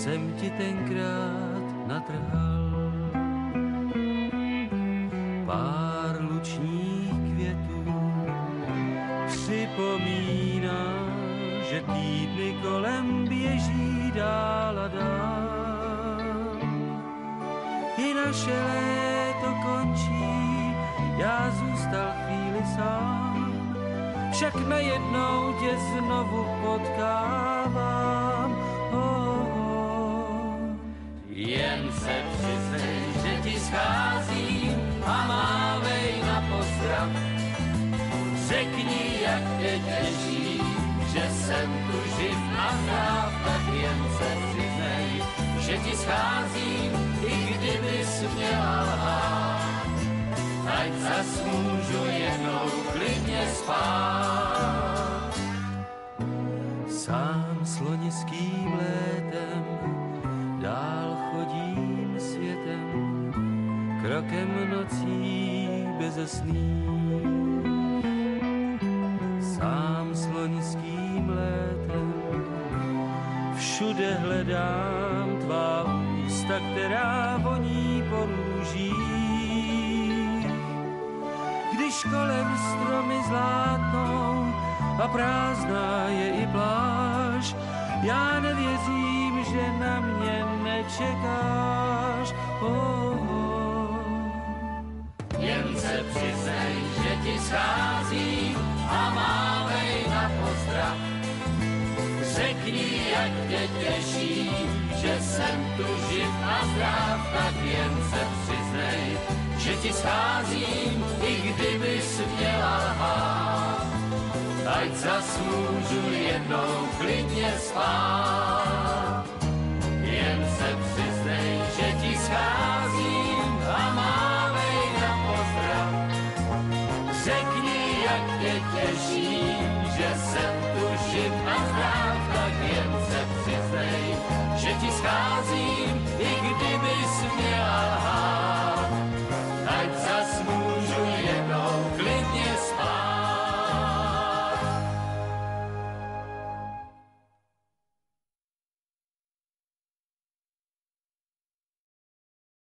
jsem ti tenkrát natrhal. Pár lučních květů připomíná, že týdny kolem běží dál a dál. I naše léto končí, já zůstal chvíli sám, však najednou tě znovu potkávám. Jen se přiznej, že ti scházím a mávej na pozdrav. Řekni, jak tě těší, že jsem tu živ a zdrav, tak jen se přiznej, že ti scházím, i kdybys měla lhát. Ať zas můžu jednou klidně spát. Sám slonickým létem dál chodím světem, krokem nocí bezesných. Sám slonickým létem všude hledám tvá ústa, která voní po růžích. Když kolem stromy zlátnou a prázdná je i pláž, já nevěřím, že na mě nečekáš. Jen se přiznej, že ti scházím a mávej na pozdrav. Řekni, jak tě těší, že jsem tu živ a zdrav, tak jen se přiznej, že ti scházím, i kdybys měla lhát. Ať zas můžu jednou klidně spát. Jen se přiznej, že ti scházím a mávej na pozdrav. Řekni, jak tě těší, že jsem tu živ a zdrav, tak jen se přiznej, že ti scházím, i kdybys měla lhát.